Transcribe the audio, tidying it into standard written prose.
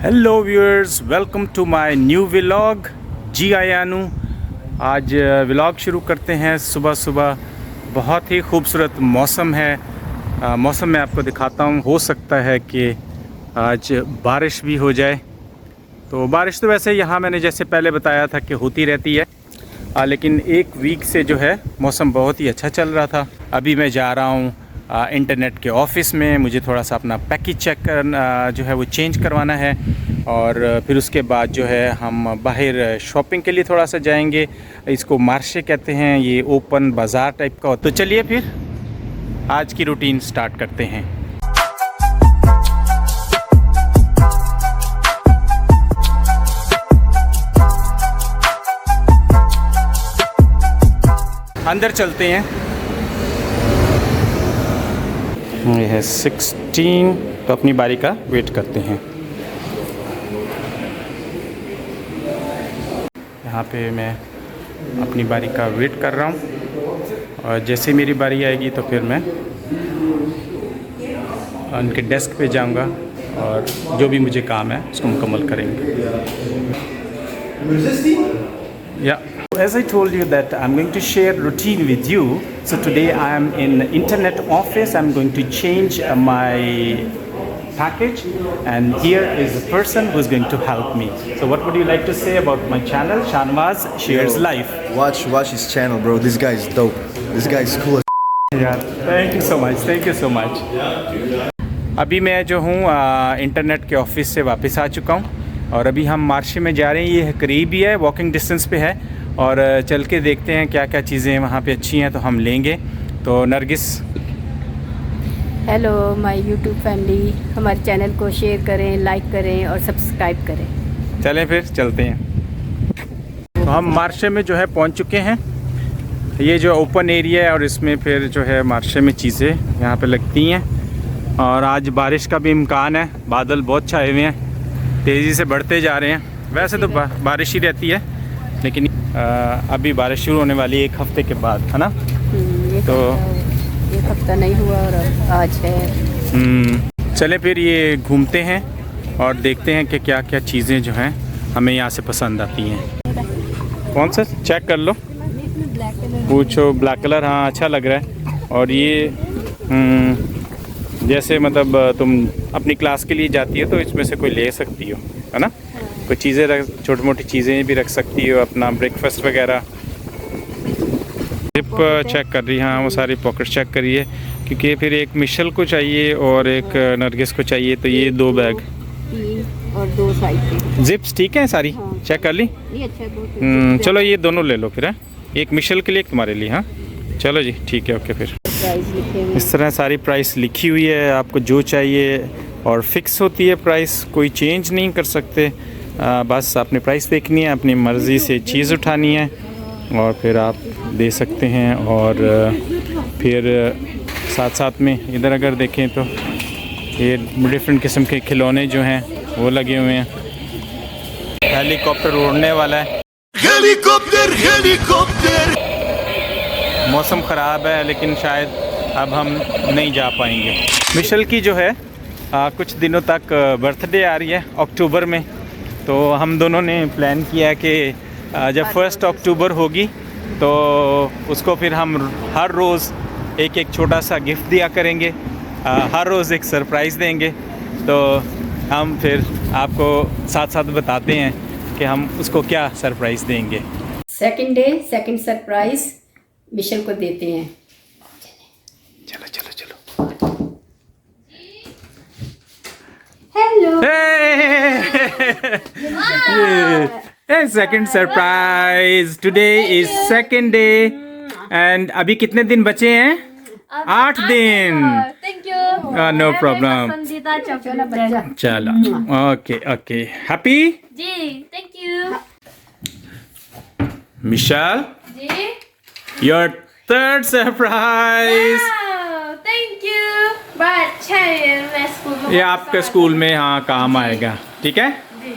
Hello viewers, welcome to my new vlog. जी आयानू, आज व्लॉग शुरू करते हैं। सुबह सुबह बहुत ही खूबसूरत मौसम है। मौसम मैं आपको दिखाता हूँ। हो सकता है कि आज बारिश भी हो जाए। तो बारिश तो वैसे यहाँ मैंने जैसे पहले बताया था कि होती रहती है, लेकिन एक वीक से जो है मौसम बहुत ही अच्छा चल रहा था। अभी मैं जा रहा हूँ इंटरनेट के ऑफ़िस में। मुझे थोड़ा सा अपना पैकेज चेक करना जो है वो चेंज करवाना है, और फिर उसके बाद जो है हम बाहर शॉपिंग के लिए थोड़ा सा जाएंगे। इसको मार्शे कहते हैं, ये ओपन बाज़ार टाइप का। तो चलिए फिर आज की रूटीन स्टार्ट करते हैं। अंदर चलते हैं। ये है 16, तो अपनी बारी का वेट करते हैं। यहाँ पे मैं अपनी बारी का वेट कर रहा हूँ, और जैसे मेरी बारी आएगी तो फिर मैं उनके डेस्क पे जाऊँगा और जो भी मुझे काम है उसको मुकम्मल करेंगे। या as I told you that I'm going to share routine with you. So today I am in internet office. I'm going to change my package, and here is a person who's going to help me. So what would you like to say about my channel, Shanwaz Shares Life? Watch his channel, bro. This guy is dope. This guy is cool. Yeah, thank you so much. Thank you so much. अभी मैं जो हूँ internet के office से वापस आ चुका हूँ, और अभी हम मार्शे में जा रहे हैं। ये करीब ही है, वॉकिंग डिस्टेंस पे है, और चल के देखते हैं क्या क्या चीज़ें वहाँ पे अच्छी हैं तो हम लेंगे। तो Nargis, hello my YouTube family, हमारे चैनल को शेयर करें, लाइक करें और सब्सक्राइब करें। चलें फिर चलते हैं। तो हम मार्शे में जो है पहुँच चुके हैं। ये जो ओपन एरिया है, और इसमें फिर जो है मार्शे में चीज़ें यहाँ पे लगती हैं। और आज बारिश का भी इम्कान है, बादल बहुत छाए हुए हैं, तेज़ी से बढ़ते जा रहे हैं। वैसे तो बारिश ही रहती है, लेकिन अभी बारिश शुरू होने वाली है 1 हफ्ते के बाद, है ना? तो 1 हफ्ता नहीं हुआ और आज है। चलें फिर ये घूमते हैं और देखते हैं कि क्या क्या चीज़ें जो हैं हमें यहाँ से पसंद आती हैं। कौन सा चेक कर लो, पूछो। ब्लैक कलर, हाँ अच्छा लग रहा है। और ये जैसे मतलब तुम अपनी क्लास के लिए जाती हो तो इसमें से कोई ले सकती हो, है ना? कोई चीज़ें रख, छोटी मोटी चीज़ें भी रख सकती हो, अपना ब्रेकफास्ट वगैरह। जिप चेक कर रही है, हाँ वो सारी पॉकेट चेक करिए, क्योंकि फिर एक मिशेल को चाहिए और एक नरगिस को चाहिए। तो ये 2 बैग और 2 साइड पे जिप्स ठीक है सारी। हाँ। चेक कर ली? ये अच्छा चलो ये दोनों ले लो फिर, है एक मिशेल के लिए, एक तुम्हारे लिए। हाँ चलो जी, ठीक है, ओके। फिर इस तरह सारी प्राइस लिखी हुई है, आपको जो चाहिए, और फिक्स होती है प्राइस, कोई चेंज नहीं कर सकते। बस आपने प्राइस देखनी है, अपनी मर्ज़ी से चीज़ उठानी है और फिर आप दे सकते हैं। और फिर साथ साथ में इधर अगर देखें तो ये डिफरेंट किस्म के खिलौने जो हैं वो लगे हुए हैं। हेलीकॉप्टर उड़ने वाला है। Helicopter helicopter. मौसम ख़राब है, लेकिन शायद अब हम नहीं जा पाएंगे। मिशेल की जो है कुछ दिनों तक बर्थडे आ रही है अक्टूबर में। तो हम दोनों ने प्लान किया है कि जब 1 अक्टूबर होगी तो उसको फिर हम हर रोज़ एक एक छोटा सा गिफ्ट दिया करेंगे, हर रोज़ एक सरप्राइज़ देंगे। तो हम फिर आपको साथ साथ बताते हैं कि हम उसको क्या सरप्राइज़ देंगे। Second day second surprise Michelle को देते हैं। चलो चलो चलो। Hello. Hey, second surprise. Today is second day, and अभी कितने दिन बचे हैं? 8 दिन। Thank you. No problem. पसंदीदा चॉकलेट। चलो, okay okay, happy ji thank you. Michelle, ji your third surprise. Thank you. बड़ा अच्छा है, मैं स्कूल में ये आपके स्कूल में हाँ काम आएगा, ठीक है? जी।